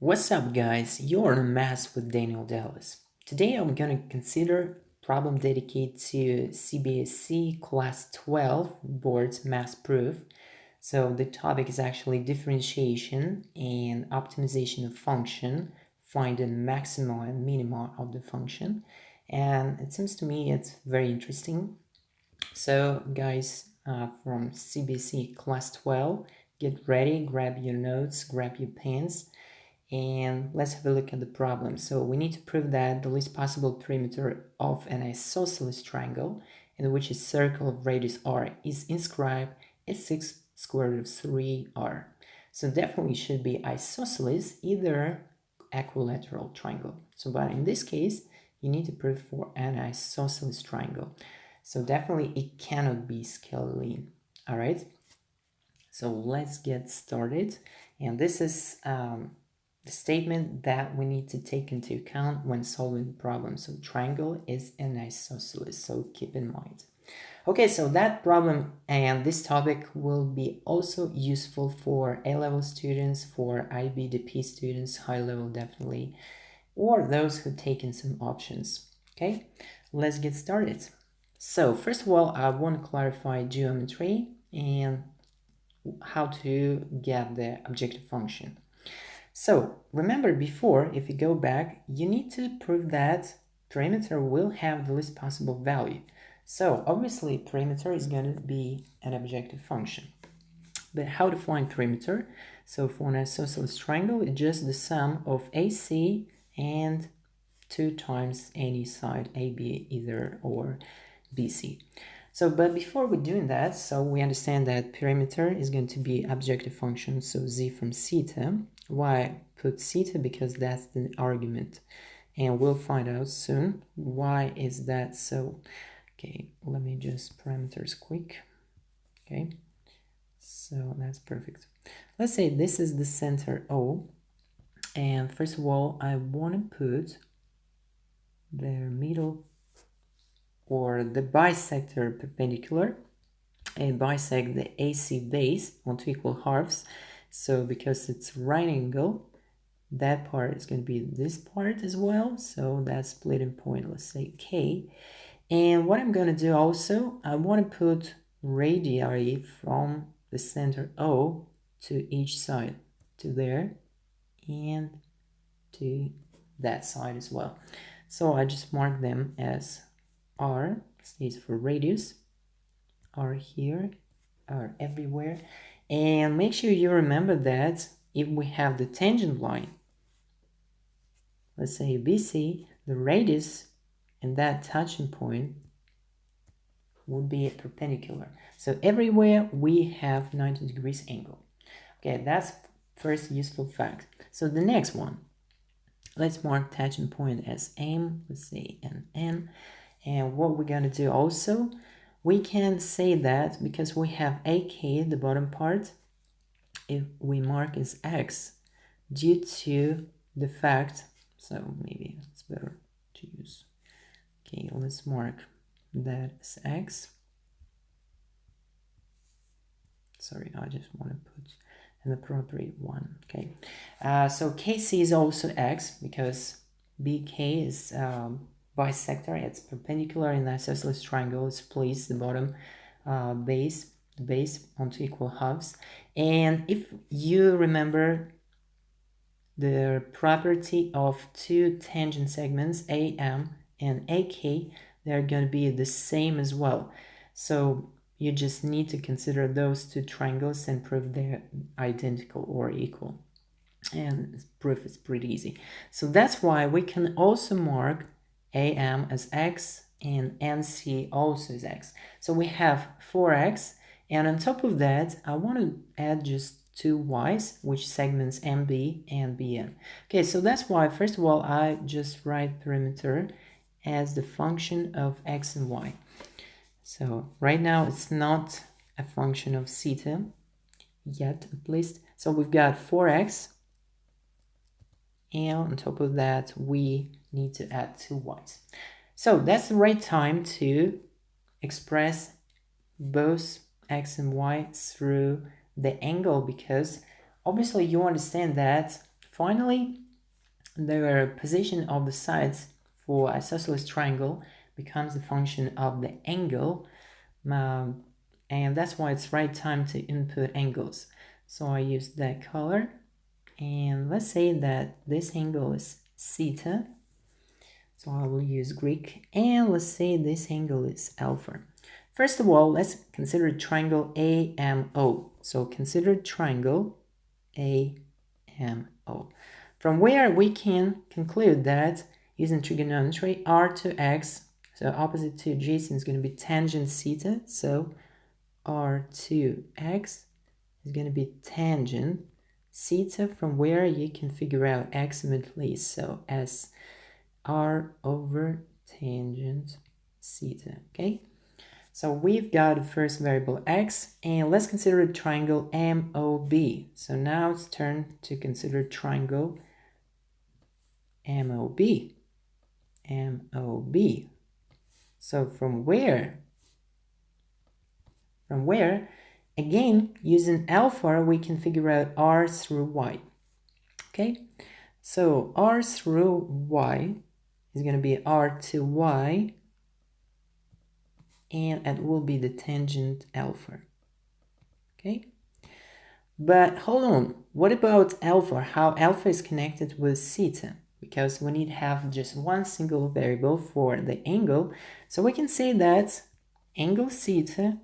What's up, guys? You're on Maths with Daniel Dallas. Today I'm going to consider problem dedicated to CBSE Class 12 Board's Math Proof. So the topic is actually differentiation and optimization of function, finding maxima and minima of the function. And it seems to me it's very interesting. So guys, from CBSE Class 12, get ready, grab your notes, grab your pens, and let's have a look at the problem. So we need to prove that the least possible perimeter of an isosceles triangle in which a circle of radius r is inscribed is 6 square root of 3r. So definitely should be isosceles, either equilateral triangle. So but in this case, you need to prove for an isosceles triangle. So definitely it cannot be scalene. All right. So let's get started. And this is the statement that we need to take into account when solving the problem. So triangle is an isosceles, so keep in mind. Okay, so that problem and this topic will be also useful for A-level students, for IBDP students, high level definitely, or those who take in some options. Okay, let's get started. So first of all, I want to clarify geometry and how to get the objective function. So remember before, if you go back, you need to prove that perimeter will have the least possible value. So obviously perimeter is going to be an objective function. But how to find perimeter? So for an isosceles triangle, it's just the sum of AC and 2 times any side AB either or BC. So, but before we're doing that, so we understand that perimeter is going to be objective function, so z from theta. Why put theta? Because that's the argument. And we'll find out soon why is that so. Okay, let me just parameters quick. Okay, so that's perfect. Let's say this is the center O. And first of all, I want to put the middle or the bisector perpendicular and bisect the AC base onto equal halves. So because it's right angle, that part is going to be this part as well. So that's splitting point, let's say K. And what I'm going to do also, I want to put radii from the center O to each side, to there and to that side as well. So I just mark them as R, stands for radius, R here, R everywhere. And make sure you remember that if we have the tangent line, let's say BC, the radius and that touching point would be perpendicular. So everywhere we have 90 degrees angle. Okay, that's first useful fact. So the next one, let's mark tangent point as M, let's say an N. And what we're going to do also, we can say that because we have AK, the bottom part, if we mark as X, due to the fact, so maybe it's better to use, okay, let's mark that as X. Sorry, I just want to put an appropriate one, okay. So KC is also X because BK is bisector, it's perpendicular in the isosceles triangle, it's placed the bottom base onto equal halves. And if you remember the property of two tangent segments, AM and AK, they're going to be the same as well. So you just need to consider those two triangles and prove they're identical or equal. And proof is pretty easy. So that's why we can also mark AM as X and NC also as X. So we have 4X, and on top of that, I want to add just two Y's, which segments MB and BN. Okay, so that's why, first of all, I just write perimeter as the function of X and Y. So right now, it's not a function of theta yet, at least. So we've got 4X, and on top of that, we need to add 2 y's. So that's the right time to express both x and y through the angle, because obviously you understand that Finally, the position of the sides for isosceles triangle becomes the function of the angle, and that's why it's right time to input angles. So I use that color, and let's say that this angle is theta, so I will use Greek, and let's say this angle is alpha. First of all, let's consider triangle AMO. So consider triangle AMO, from where we can conclude that using trigonometry, r to x, so opposite to adjacent, is going to be tangent theta. So r to x is going to be tangent theta, from where you can figure out x immediately. So as r over tangent theta. Okay, so we've got the first variable x, and let's consider the triangle MOB. So now it's turn to consider triangle MOB. MOB. So from where? Again, using alpha, we can figure out r through y. Okay, so r through y is going to be r to y, and it will be the tangent alpha. Okay, but hold on, what about alpha? How alpha is connected with theta? Because we need to have just one single variable for the angle. So we can say that angle theta,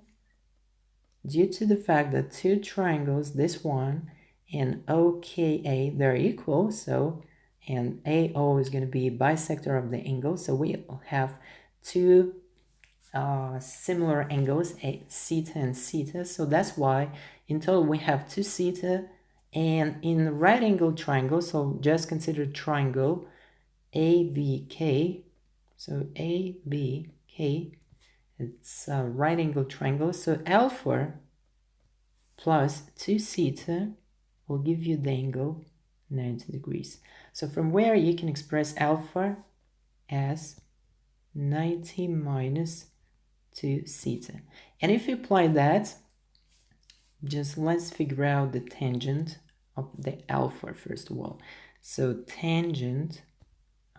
due to the fact that two triangles, this one and OKA, they're equal, so, and AO is going to be bisector of the angle, so we have two similar angles, theta and theta, so that's why in total we have two theta. And in the right angle triangle, so just consider triangle ABK, so ABK, it's a right angle triangle, so alpha plus 2 theta will give you the angle 90 degrees. So from where you can express alpha as 90 minus 2 theta. And if you apply that, just let's figure out the tangent of the alpha first of all. So tangent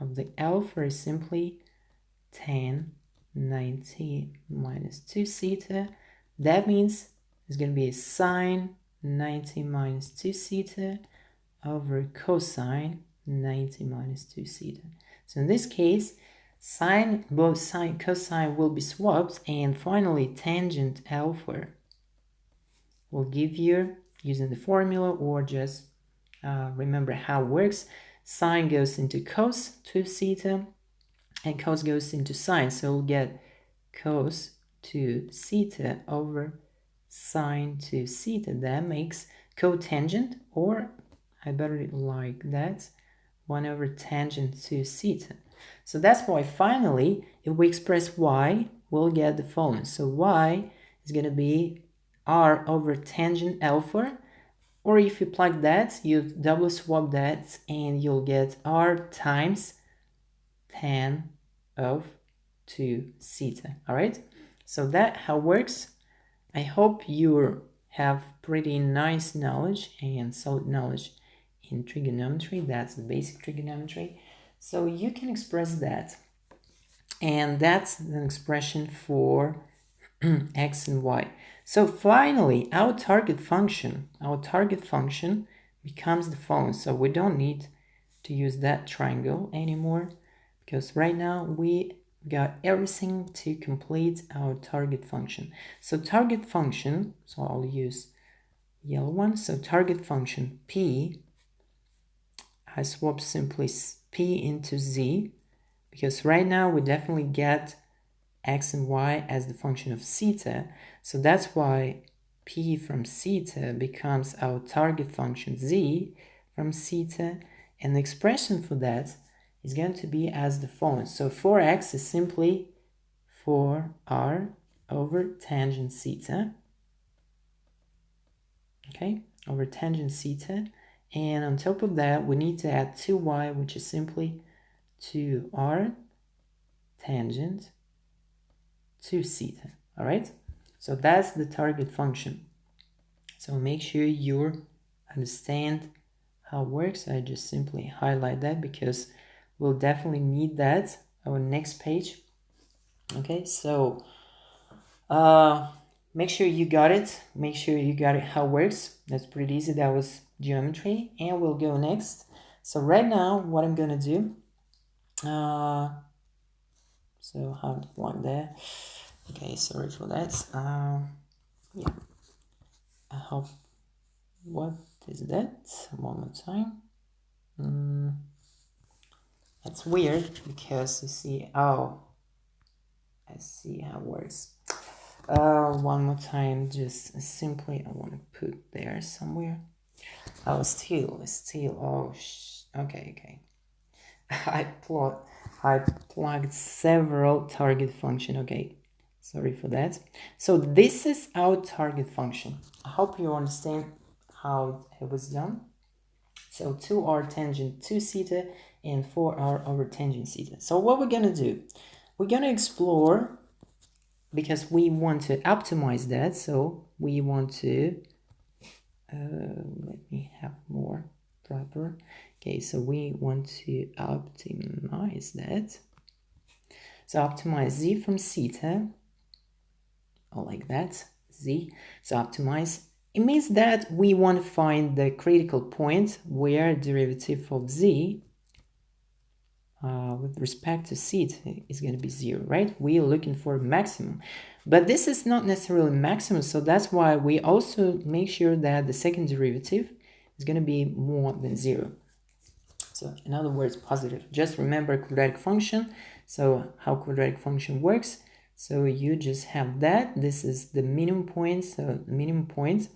of the alpha is simply tan 90 minus 2 theta. That means it's going to be sine 90 minus 2 theta over cosine 90 minus 2 theta. So in this case, both sine cosine will be swapped, and finally tangent alpha will give you, using the formula, or just remember how it works, sine goes into cos 2 theta and cos goes into sine, so we'll get cos 2 theta over sine 2 theta. That makes cotangent, or I better like that, 1 over tangent 2 theta. So that's why finally, if we express y, we'll get the following. So y is going to be r over tangent alpha, or if you plug that, you double swap that, and you'll get r times tan of 2 theta. All right, so that how it works. I hope you have pretty nice knowledge and solid knowledge in trigonometry. That's the basic trigonometry. So you can express that, and that's an expression for x and y. So finally, our target function becomes the following. So we don't need to use that triangle anymore, because right now we got everything to complete our target function. So target function, so I'll use yellow one. So target function P, I swap simply P into Z, because right now we definitely get x and y as the function of theta. So that's why P from theta becomes our target function Z from theta, and the expression for that is going to be as the following. So 4x is simply 4r over tangent theta, okay, over tangent theta, and on top of that we need to add 2y, which is simply 2r tangent 2 theta. All right, so that's the target function. So make sure you understand how it works, I just simply highlight that because we'll definitely need that on the next page. Okay, so make sure you got it. Make sure you got it how it works. That's pretty easy. That was geometry, and we'll go next. So right now, what I'm gonna do, so how to plug that. Okay, sorry for that. Yeah, I hope, what is that? One more time. That's weird because you see, oh, I see how it works. One more time, just simply, I want to put there somewhere. Oh, still, oh, okay. I plugged several target function, okay. Sorry for that. So this is our target function. I hope you understand how it was done. So 2r tangent 2 theta and 4r over tangent theta. So what we're gonna do, we're gonna explore, because we want to optimize that. So we want to, let me have more proper. Okay, so we want to optimize that. So optimize z from theta, or like that, z. So optimize, it means that we want to find the critical point where derivative of z with respect to theta is going to be 0, right? We are looking for maximum, but this is not necessarily maximum, so that's why we also make sure that the second derivative is going to be more than 0. So in other words, positive. Just remember quadratic function. So how quadratic function works, so you just have that. This is the minimum point, so the minimum point.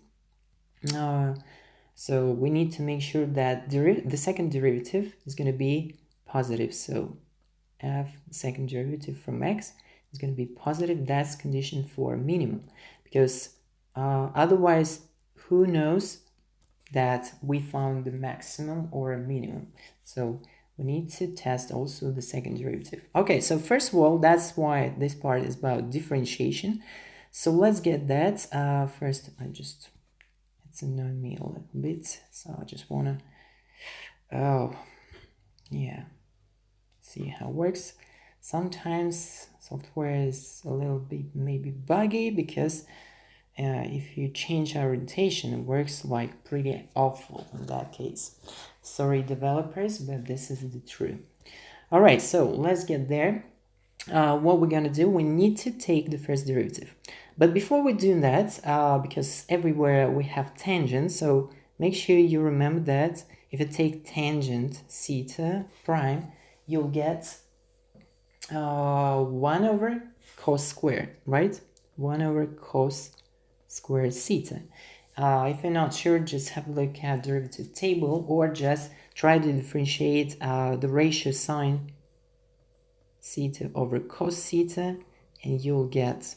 So we need to make sure that the second derivative is going to be positive. So f, second derivative from x, is going to be positive. That's condition for minimum, because otherwise, who knows that we found the maximum or a minimum. So we need to test also the second derivative. Okay, so first of all, that's why this part is about differentiation. So let's get that. First, it's annoying me a little bit, so I just wanna, oh, yeah, see how it works. Sometimes software is a little bit maybe buggy, because if you change orientation, it works like pretty awful in that case. Sorry, developers, but this is the truth. All right, so let's get there. What we're gonna do, we need to take the first derivative. But before we do that, because everywhere we have tangent, so make sure you remember that if you take tangent theta prime, you'll get 1 over cos squared, right? 1 over cos squared theta. If you're not sure, just have a look at derivative table, or just try to differentiate the ratio sine theta over cos theta, and you'll get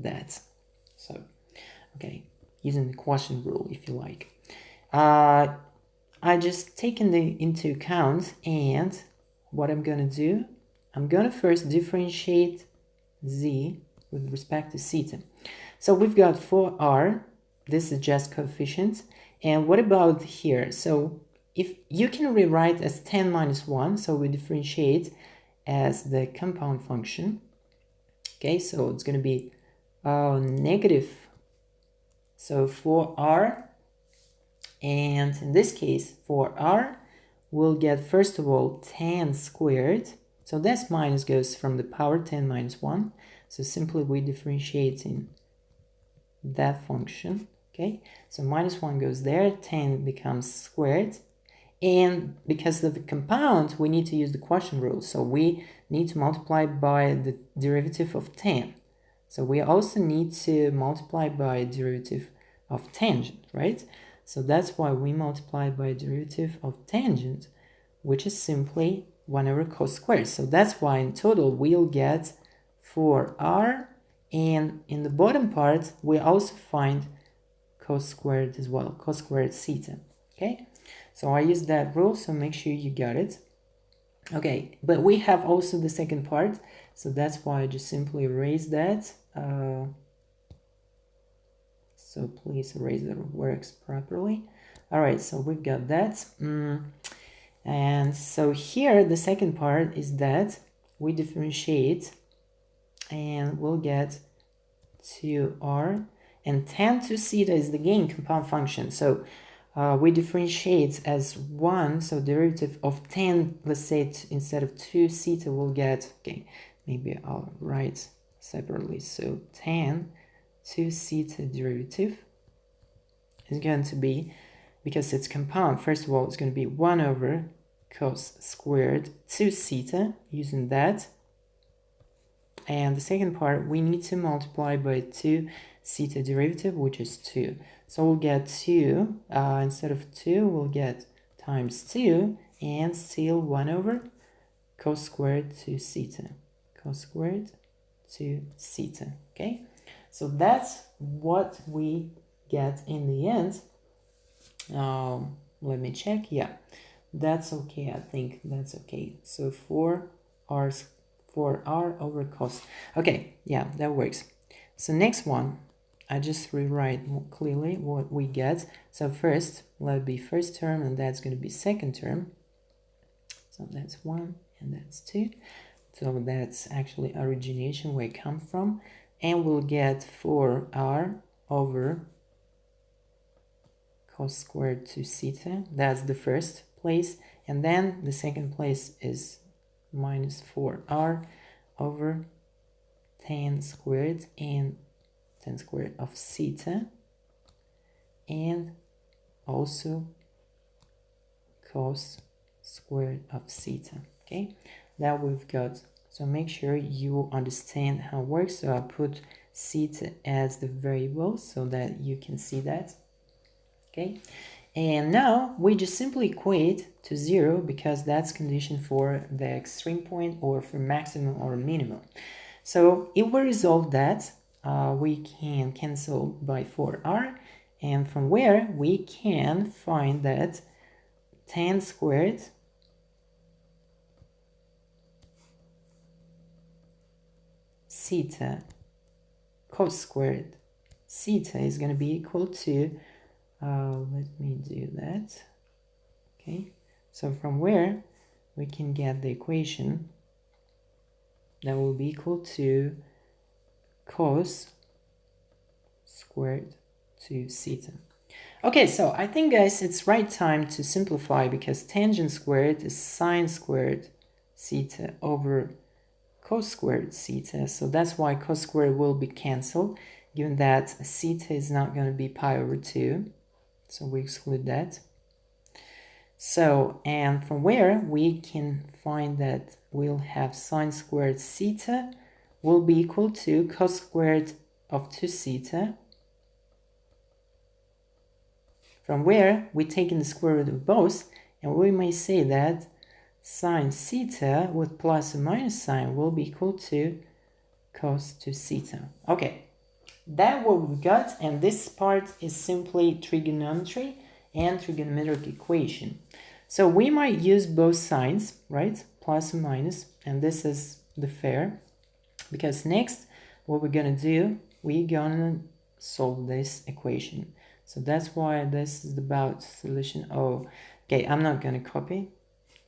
that. So, okay, using the quotient rule if you like. I just taken into account, and what I'm gonna do, I'm gonna first differentiate z with respect to theta. So we've got 4r, this is just coefficients. And what about here? So if you can rewrite as tan minus 1, so we differentiate as the compound function. Okay, so it's going to be negative, so 4r, and in this case 4r, we'll get first of all tan squared, so this minus goes from the power 10 minus 1, so simply we differentiating that function. Okay, so minus 1 goes there, 10 becomes squared, and because of the compound we need to use the quotient rule, so we need to multiply by the derivative of tan. So we also need to multiply by derivative of tangent, right? So that's why we multiply by derivative of tangent, which is simply 1 over cos squared. So that's why in total we'll get 4r, and in the bottom part we also find cos squared as well, cos squared theta. Okay, so I use that rule, so make sure you got it. Okay, but we have also the second part, so that's why I just simply erase that. So please erase that it works properly. All right, so we've got that. And so here, the second part is that we differentiate and we'll get 2r, and tan 2 theta is the gain compound function. So we differentiate as 1, so derivative of tan, let's say instead of 2 theta, we'll get, okay, maybe I'll write separately. So tan 2 theta derivative is going to be, because it's compound, first of all, it's going to be 1 over cos squared 2 theta, using that. And the second part, we need to multiply by 2 theta derivative, which is 2. So we'll get 2, instead of 2, we'll get times 2, and still 1 over cos squared 2 theta. Cos squared 2 theta, okay? So that's what we get in the end. Let me check. Yeah, that's okay. I think that's okay. So 4r over cos. Okay, yeah, that works. So next one, I just rewrite more clearly what we get. So first, let it be first term, and that's going to be second term. So that's 1 and that's 2. So that's actually origination where it comes from. And we'll get 4r over cos squared 2 theta. That's the first place. And then the second place is minus 4r over tan squared and tan squared of theta, and also cos squared of theta. Okay, that we've got. So make sure you understand how it works. So I put theta as the variable so that you can see that. Okay, and now we just simply equate to 0 because that's condition for the extreme point or for maximum or minimum. So if we resolve that, we can cancel by 4r, and from where we can find that tan squared theta cos squared theta is going to be equal to, let me do that. Okay, so from where we can get the equation that will be equal to cos squared 2 theta. Okay, so I think, guys, it's right time to simplify, because tangent squared is sine squared theta over cos squared theta. So that's why cos squared will be cancelled, given that theta is not going to be pi over 2. So we exclude that. So, and from where we can find that we'll have sine squared theta will be equal to cos squared of 2 theta, from where we take in the square root of both, and we may say that sine theta with plus or minus sign will be equal to cos 2 theta. Okay, that's what we got, and this part is simply trigonometry and trigonometric equation. So we might use both signs, right? Plus and minus, and this is the fair, because next what we're gonna do, we're gonna solve this equation. So that's why this is about solution O. Okay, I'm not gonna copy,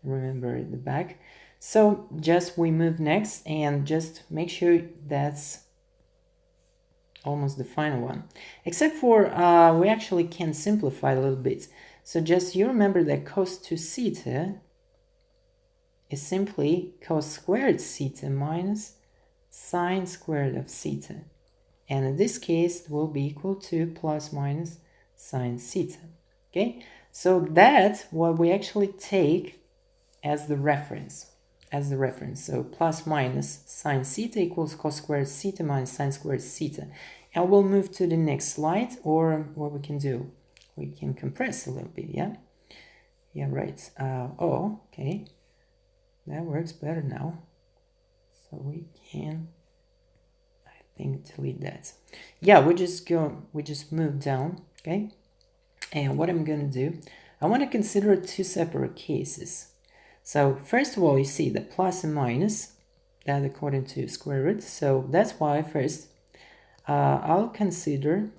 remember the back. So just we move next, and just make sure that's almost the final one, except for we actually can simplify a little bit. So just you remember that cos 2 theta is simply cos squared theta minus sine squared of theta, and in this case it will be equal to plus minus sine theta. Okay, so that's what we actually take as the reference. So plus minus sine theta equals cos squared theta minus sine squared theta. And we'll move to the next slide, or what we can do, we can compress a little bit. Yeah, right. Oh, okay, that works better now. So we can, I think, delete that. Yeah, we just move down. Okay, and what I'm gonna do, I want to consider two separate cases. So first of all, you see the plus and minus, that according to square root. So that's why first I'll consider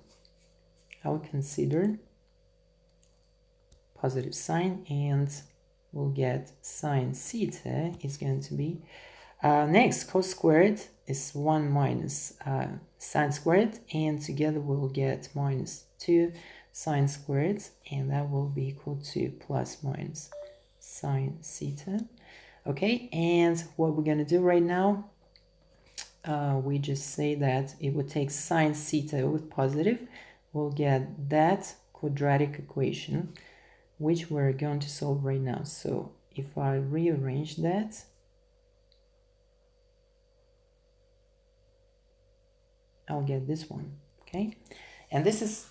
positive sign, and we'll get sine theta is going to be next cos squared is 1 minus sine squared, and together we'll get minus 2 sine squared, and that will be equal to plus minus sine theta. Okay, and what we're going to do right now, we just say that it would take sine theta with positive, we'll get that quadratic equation, which we're going to solve right now. So if I rearrange that, I'll get this one, okay? And this is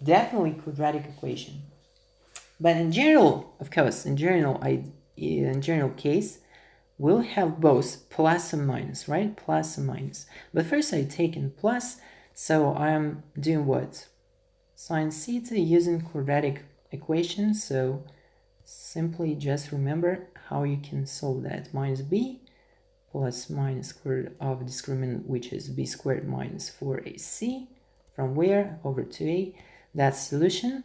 definitely quadratic equation. But in general, of course, in general case, we'll have both plus and minus, right? Plus and minus. But first I take in plus, so I'm doing what? Sine theta using quadratic equation, so simply just remember how you can solve that. Minus b plus minus square root of discriminant, which is b squared minus 4ac, from where over 2a, that's solution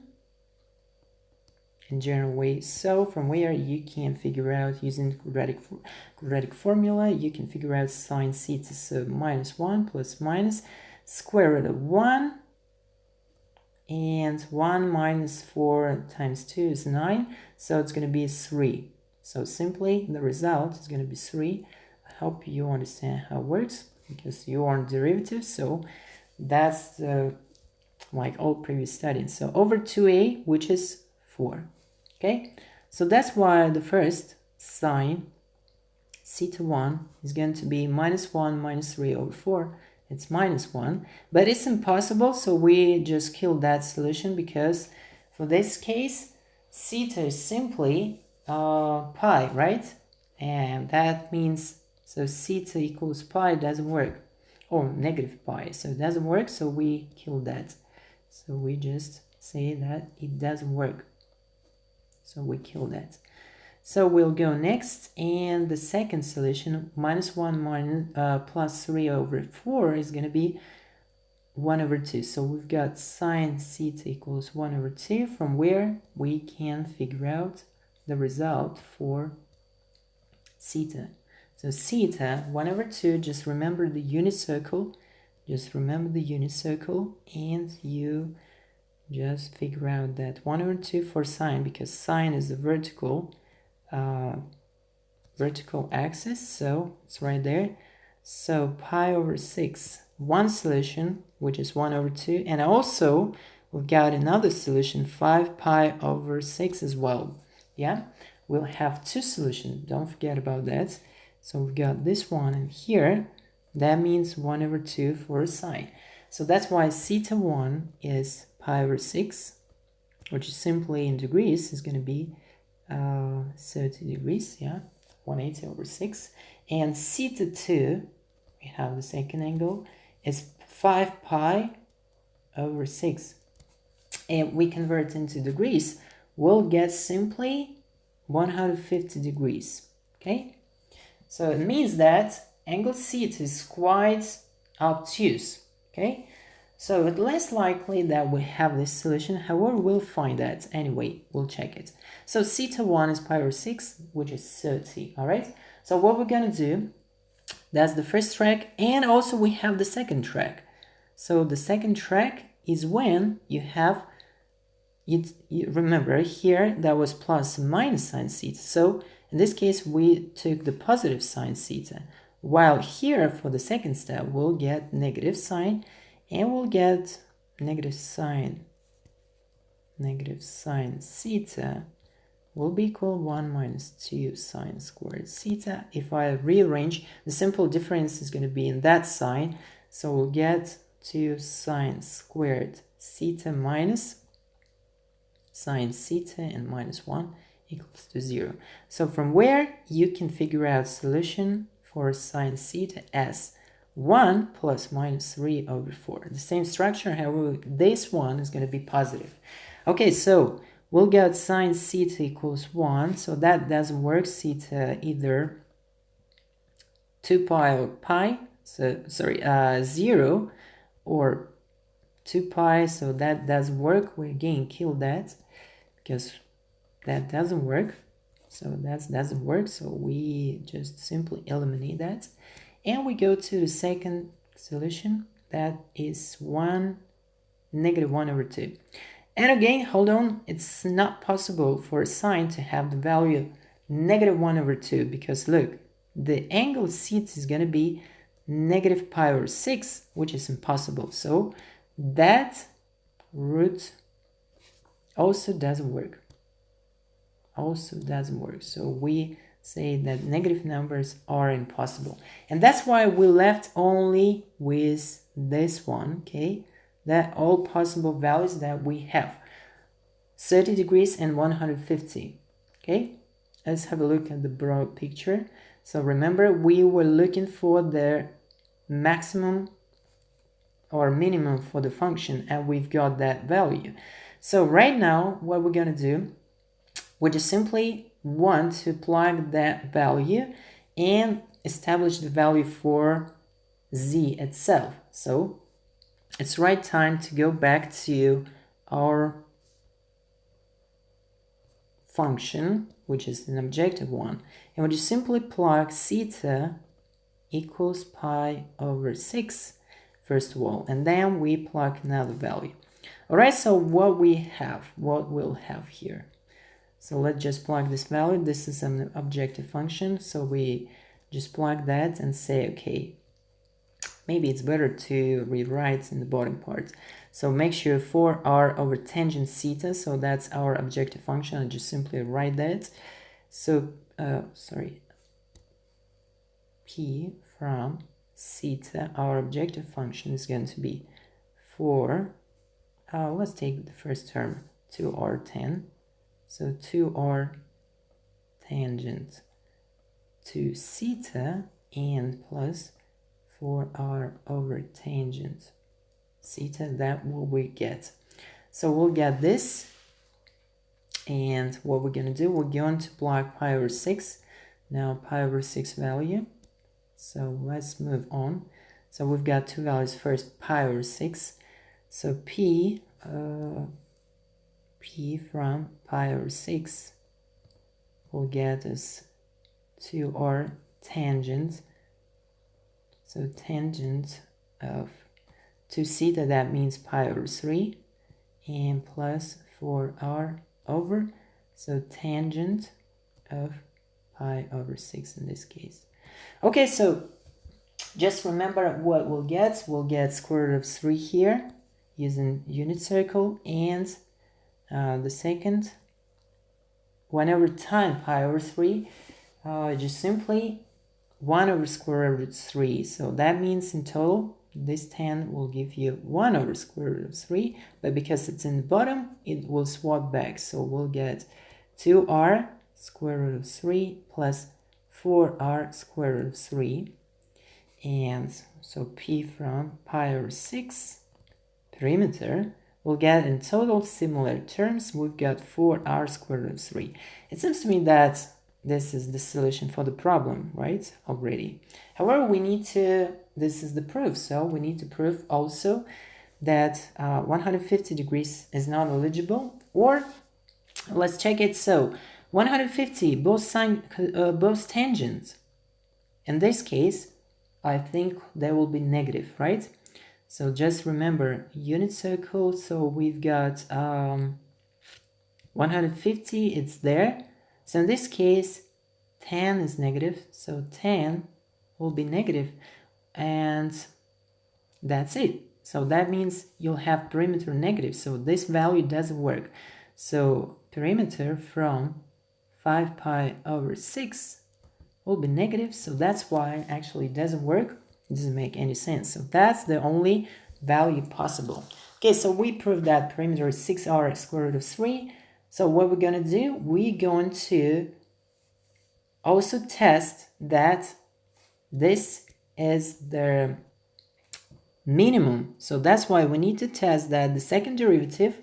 in general way. So from where you can figure out using quadratic formula, you can figure out sine theta. So minus 1 plus minus square root of 1, and 1 minus 4 times 2 is 9, so it's going to be 3. So simply the result is going to be 3. I hope you understand how it works, because you are on derivative, so that's like all previous studies. So over 2a, which is 4. Okay, so that's why the first sine theta 1 is going to be minus 1 minus 3 over 4. It's minus 1, but it's impossible, so we just killed that solution, because for this case, theta is simply pi, right? And that means, so theta equals pi doesn't work, or negative pi, so it doesn't work, so we kill that. So we just say that it doesn't work. So we kill that. So we'll go next, and the second solution, minus 1 minus, plus 3 over 4 is going to be 1 over 2. So we've got sine theta equals 1 over 2, from where we can figure out the result for theta. So theta, 1 over 2, just remember the unit circle. Just remember the unit circle, and you just figure out that 1 over 2 for sine, because sine is the vertical axis, so it's right there. So pi over 6, one solution, which is 1 over 2, and also we've got another solution, 5 pi over 6 as well. Yeah, we'll have two solutions, don't forget about that. So we've got this one, and here that means 1 over 2 for sine. So that's why theta 1 is pi over 6, which is simply in degrees is going to be 30 degrees, yeah, 180 over 6. And theta 2, we have the second angle, is 5 pi over 6. And we convert into degrees, we'll get simply 150 degrees, okay? So it means that angle theta is quite obtuse, okay? So it's less likely that we have this solution. However, we'll find that anyway. We'll check it. So theta 1 is pi over 6, which is 30. All right. So what we're going to do, that's the first track. And also we have the second track. So the second track is when you have, you remember here, that was plus and minus sine theta. So in this case, we took the positive sine theta. While here for the second step, we'll get negative sine. And we'll get negative sine theta will be equal 1 minus 2 sine squared theta. If I rearrange, the simple difference is going to be in that sign. So we'll get 2 sine squared theta minus sine theta and minus 1 equals to 0. So from where you can figure out solution for sine theta as 1 plus minus 3 over 4. The same structure, however, this one is going to be positive. Okay, so we'll get sine theta equals 1, so that doesn't work. Theta either 2 pi or pi, so sorry, 0 or 2 pi, so that doesn't work. We again kill that, because that doesn't work. So that doesn't work. So we just simply eliminate that. And we go to the second solution. That is negative 1 over 2. And again, hold on, it's not possible for a sine to have the value negative 1 over 2 because look, the angle theta is going to be negative pi over 6, which is impossible. So that root also doesn't work. So we say that negative numbers are impossible. And that's why we left only with this one, okay? That all possible values that we have. 30 degrees and 150, okay? Let's have a look at the broad picture. So remember, we were looking for the maximum or minimum for the function, and we've got that value. So right now, what we're gonna do, we just simply want to plug that value and establish the value for z itself. So it's right time to go back to our function, which is an objective one, and we just simply plug theta equals pi over 6 first of all, and then we plug another value. All right, so what we'll have here. So let's just plug this value. This is an objective function, so we just plug that and say, okay, maybe it's better to rewrite in the bottom part. So make sure 4r over tangent theta, so that's our objective function. I just simply write that. So, p from theta, our objective function is going to be 4, let's take the first term, 2r10. So 2r tangent to theta and plus 4r over tangent theta, that what we get. So we'll get this, and what we're going to do, we're going to plug pi over 6, now pi over 6 value. So let's move on. So we've got two values first, pi over 6. So p from pi over 6 will get us 2r tangent. So tangent of 2 theta, that means pi over 3, and plus 4r over, so tangent of pi over 6 in this case. Okay, so just remember what we'll get. We'll get square root of 3 here using unit circle, and the second 1 over time pi over 3, just simply 1 over square root of 3. So that means in total this 10 will give you 1 over square root of 3, but because it's in the bottom, it will swap back. So we'll get 2r square root of 3 plus 4r square root of 3. And so p from pi over 6 perimeter, we'll get in total similar terms. We've got 4r square root of 3. It seems to me that this is the solution for the problem, right? Already. However, we need to, this is the proof, so we need to prove also that 150 degrees is not eligible, or let's check it. So 150, both tangents. In this case, I think they will be negative, right? So just remember unit circle. So we've got 150, it's there. So in this case, tan is negative, so tan will be negative, and that's it. So that means you'll have perimeter negative, so this value doesn't work. So perimeter from 5 pi over 6 will be negative, so that's why actually it doesn't work. It doesn't make any sense. So that's the only value possible. Okay, so we proved that perimeter is 6r square root of 3. So what we're going to do, we're going to also test that this is the minimum. So that's why we need to test that the second derivative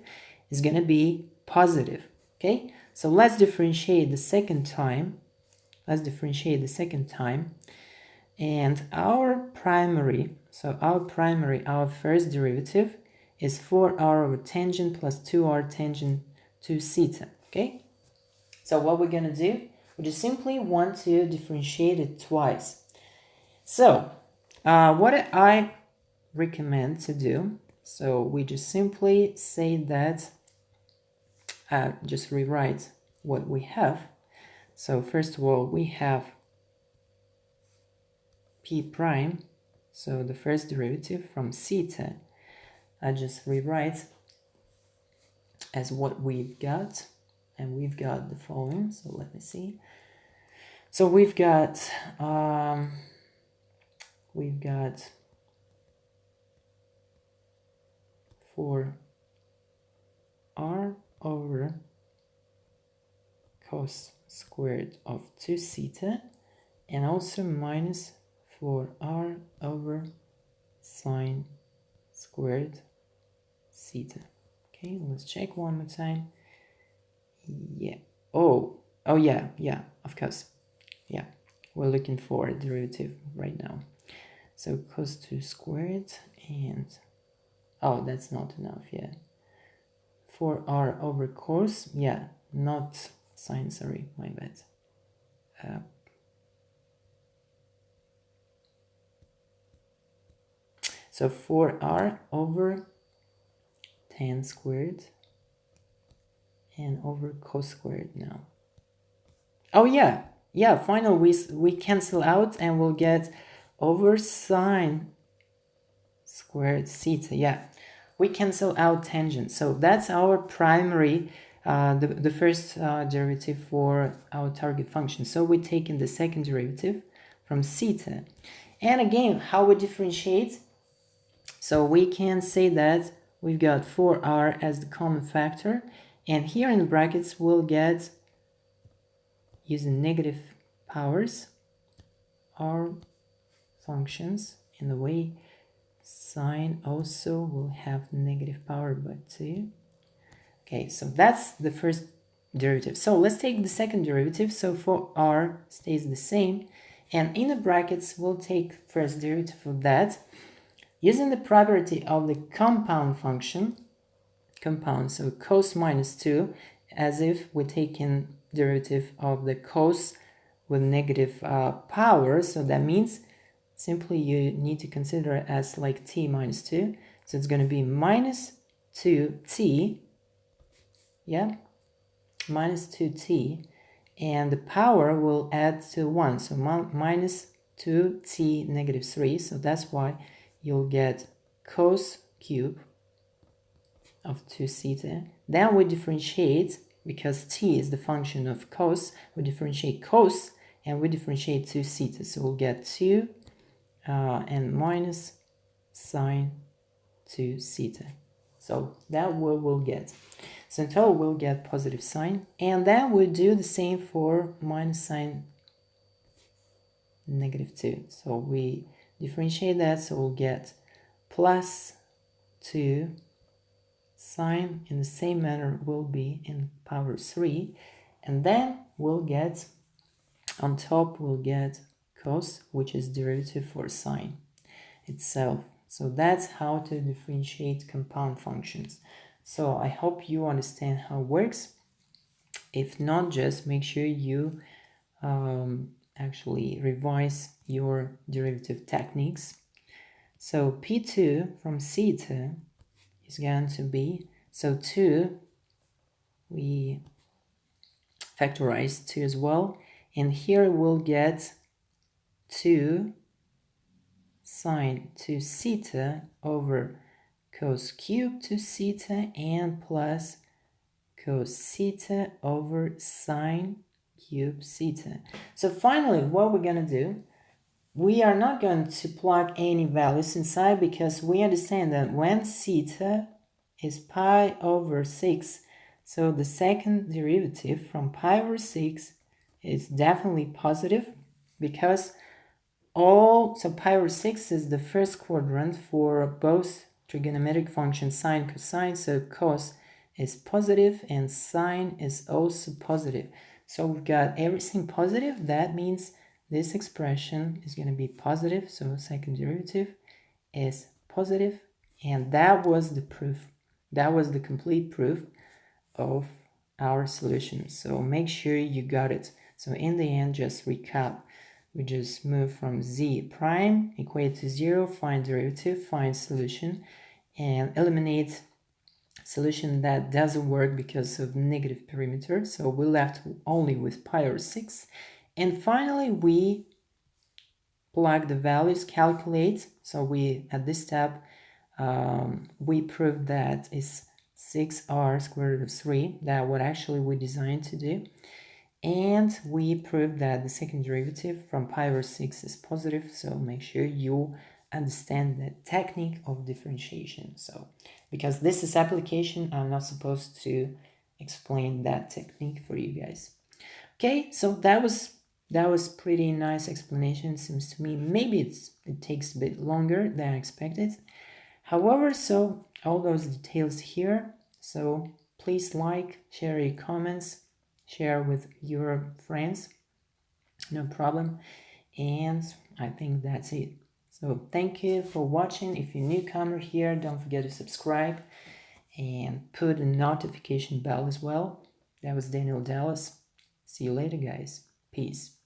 is going to be positive. Okay, so let's differentiate the second time. And our first derivative is 4r over tangent plus 2r tangent to theta. Okay, So what we're gonna do, we just simply want to differentiate it twice. So what I recommend to do, so we just simply say that, just rewrite what we have. So first of all, we have p prime, so the first derivative from theta, I just rewrite as what we've got, and we've got the following. So let me see. So we've got 4r over cos squared of 2 theta, and also minus 4r over sine squared theta. Okay, let's check one more time. Yeah. Oh yeah, of course. Yeah, we're looking for a derivative right now. So cos 2 squared and, oh, that's not enough, yeah. 4r over cos, yeah, not sine, sorry, my bad. So 4r over tan squared and over cos squared now. Oh yeah, finally we cancel out and we'll get over sine squared theta. Yeah, we cancel out tangent. So that's our primary, the first derivative for our target function. So we're taking the second derivative from theta. And again, how we differentiate? So we can say that we've got 4r as the common factor, and here in the brackets we'll get, using negative powers, our functions in the way sine also will have negative power by 2. Okay, so that's the first derivative. So let's take the second derivative. So 4r stays the same, and in the brackets we'll take first derivative of that using the property of the compound function, so cos minus 2, as if we're taking derivative of the cos with negative power. So that means simply you need to consider it as like t minus 2. So it's going to be minus 2t, yeah, minus 2t, and the power will add to 1, so minus 2t negative 3. So that's why you'll get cos cube of 2 theta. Then we differentiate, because t is the function of cos, we differentiate cos and we differentiate 2 theta. So we'll get 2 and minus sine 2 theta. So that we'll get. So in total we'll get positive sine, and then we'll do the same for minus sine negative 2. So we differentiate that, so we'll get plus 2 sine in the same manner will be in power 3, and then we'll get on top, we'll get cos, which is derivative for sine itself. So that's how to differentiate compound functions. So I hope you understand how it works. If not, just make sure you actually revise your derivative techniques. So P2 from theta is going to be, so 2, we factorize 2 as well, and here we'll get 2 sine 2 theta over cos cube 2 theta and plus cos theta over sine cube theta. So finally, what we're going to do, we are not going to plug any values inside, because we understand that when theta is pi over 6, so the second derivative from pi over 6 is definitely positive, because so pi over 6 is the first quadrant for both trigonometric functions sine, cosine, so cos is positive and sine is also positive. So we've got everything positive. That means this expression is going to be positive, so second derivative is positive, and that was the proof. That was the complete proof of our solution. So make sure you got it. So in the end, just recap. We just move from z prime equate to 0, find derivative, find solution, and eliminate solution that doesn't work because of negative perimeter. So we're left only with pi over 6. And finally, we plug the values, calculate. So we, at this step, we proved that it's 6r square root of 3, that what actually we designed to do. And we proved that the second derivative from pi over 6 is positive, so make sure you understand the technique of differentiation. So, because this is application, I'm not supposed to explain that technique for you guys. Okay, so that was pretty nice explanation, seems to me. Maybe it takes a bit longer than expected. However, so all those details here. So please like, share your comments, share with your friends, no problem. And I think that's it. So thank you for watching. If you're a newcomer here, don't forget to subscribe and put a notification bell as well. That was Daniel Dallas. See you later, guys. Peace.